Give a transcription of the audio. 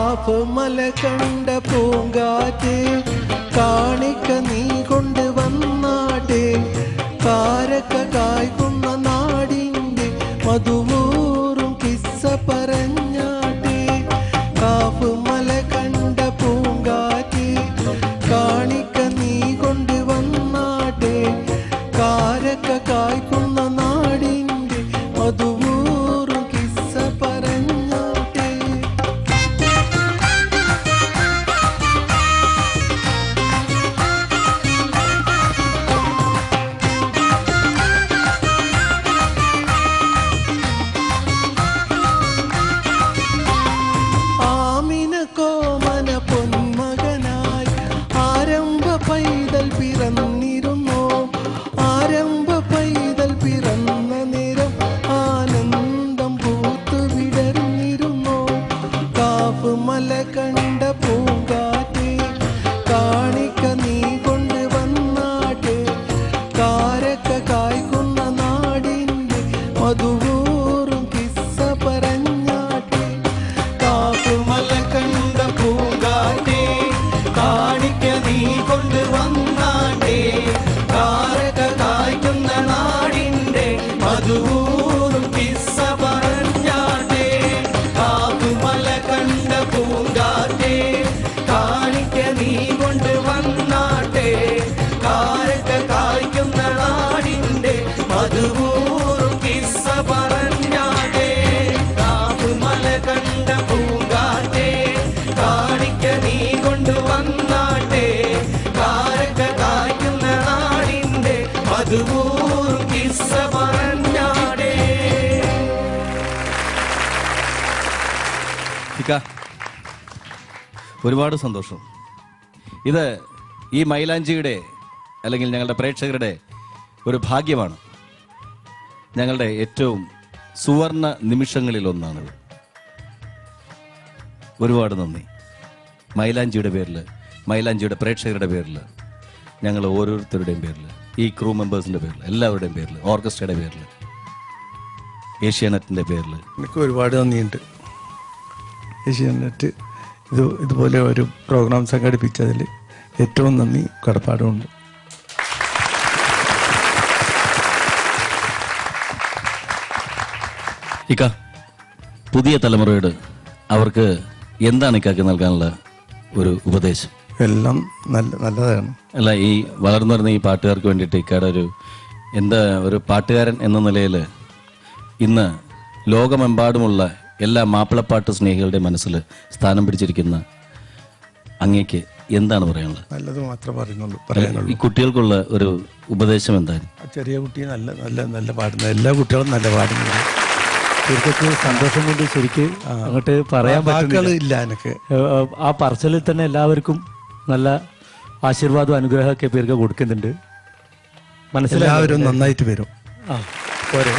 കാപ്പ് മല കണ്ട പൂങ്കാറ്റ് കാണിക്ക നീ കൊണ്ടുവന്നാട്ടെ കാരക്ക കായ്ക്കുന്ന നാടിൻ്റെ മധുവൂറും കിസ്സ പറഞ്ഞാട്ടെ കാപ്പ് മല കണ്ട പൂങ്കാറ്റ് കാണിക്ക നീ കൊണ്ടുവന്നാട്ടെ കാരക്ക കായ്ക്കുന്ന നാടിൻ്റെ മധുവൂറും കിസ്സ പറഞ്ഞാട്ടെ. ആമിന കോമന പൊന്മകനായി ആരംഭ പൈതൽ പിറന്നിരുന്നു ആരംഭ പൈതൽ പിറന്ന നേരം ആനന്ദം പൂത്തു വിടർന്നിരുന്നു കാപ്പ് മല കണ്ട പൂങ്കാറ്റ് കാണിക്ക നീ കൊണ്ടുവന്നാട്ടെ കാരക്ക കായ്ക്കുന്ന നാടിൻ്റെ മധുവൂറും കിസ്സ പറഞ്ഞാട്ടെ കാപ്പ് മല കണ്ട പൂങ്കാറ്റ് കാണിക്ക നീ കൊണ്ടുവന്നാട്ടെ കാരക്ക കായ്ക്കുന്ന നാടിൻ്റെ മധുവൂറും കിസ്സ പറഞ്ഞാട്ടെ കാപ്പ് മല കണ്ട പൂങ്കാറ്റ് കാണിക്ക നീ കൊണ്ടുവന്നാട്ടെ കാരക്ക കായ്ക്കുന്ന നാടിൻ്റെ മധുവൂറും കിസ്സ പറഞ്ഞാട്ടെ കാപ്പ് മല കണ്ട പൂങ്കാറ്റ് കാണിക്ക നീ കൊണ്ടുവന്നാട്ടെ കാരക്ക കായ്ക്കുന്ന നാടിൻ്റെ മധുവൂറും കിസ്സ പറഞ്ഞാടേ. ഒരുപാട് സന്തോഷം. ഇത് ഈ മൈലാഞ്ചിയുടെ അല്ലെങ്കിൽ ഞങ്ങളുടെ പ്രേക്ഷകരുടെ ഒരു ഭാഗ്യമാണ്. ഞങ്ങളുടെ ഏറ്റവും സുവർണ നിമിഷങ്ങളിലൊന്നാണിത്. ഒരുപാട് നന്ദി. മൈലാഞ്ചിയുടെ പേരിൽ, മൈലാഞ്ചിയുടെ പ്രേക്ഷകരുടെ പേരിൽ, ഞങ്ങൾ ഓരോരുത്തരുടെയും പേരിൽ, ഈ ക്രൂ മെമ്പേഴ്സിൻ്റെ പേരിൽ, എല്ലാവരുടെയും പേരിൽ, ഓർക്കസ്ട്രയുടെ പേരിൽ, ഏഷ്യാനെറ്റിൻ്റെ പേരിൽ എനിക്ക് ഒരുപാട് നന്ദിയുണ്ട്. ഏഷ്യാനെറ്റ് ഇതുപോലെ ഒരു പ്രോഗ്രാം സംഘടിപ്പിച്ചതിൽ ഏറ്റവും നന്ദി കടപ്പാടുമുണ്ട്. ഇക്ക, പുതിയ തലമുറയോട് അവർക്ക് എന്താണ് ഇക്കാക്ക് നൽകാനുള്ള ഒരു ഉപദേശം? എല്ലാം നല്ലതാണ്. അല്ല, ഈ വളർന്നു വരുന്ന ഈ പാട്ടുകാർക്ക് വേണ്ടിയിട്ട് ഇക്കയുടെ ഒരു പാട്ടുകാരൻ എന്ന നിലയിൽ ഇന്ന് ലോകമെമ്പാടുമുള്ള എല്ലാ മാപ്പിളപ്പാട്ട് സ്നേഹികളുടെ മനസ്സിൽ സ്ഥാനം പിടിച്ചിരിക്കുന്ന അങ്ങേക്ക് എന്താണ് പറയാനുള്ളത്? നല്ലത് മാത്രമേ പറയാനുള്ളൂ. ഈ കുട്ടികൾക്കുള്ള ഒരു ഉപദേശം എന്തായാലും? ചെറിയ കുട്ടി നല്ല പാടുന്ന എല്ലാ കുട്ടികളും നല്ല പാടുന്നത്. ശരിക്കും സന്തോഷം കൊണ്ട് ശരിക്ക് അങ്ങോട്ട് പറയാൻ പറ്റുന്നില്ല. എനിക്ക് ആ പറച്ചിലിൽ തന്നെ എല്ലാവർക്കും നല്ല ആശീർവാദവും അനുഗ്രഹമൊക്കെ പേർക്ക് കൊടുക്കുന്നുണ്ട്. മനസ്സിലാവരും നന്നായിട്ട് വരും. പോരെ.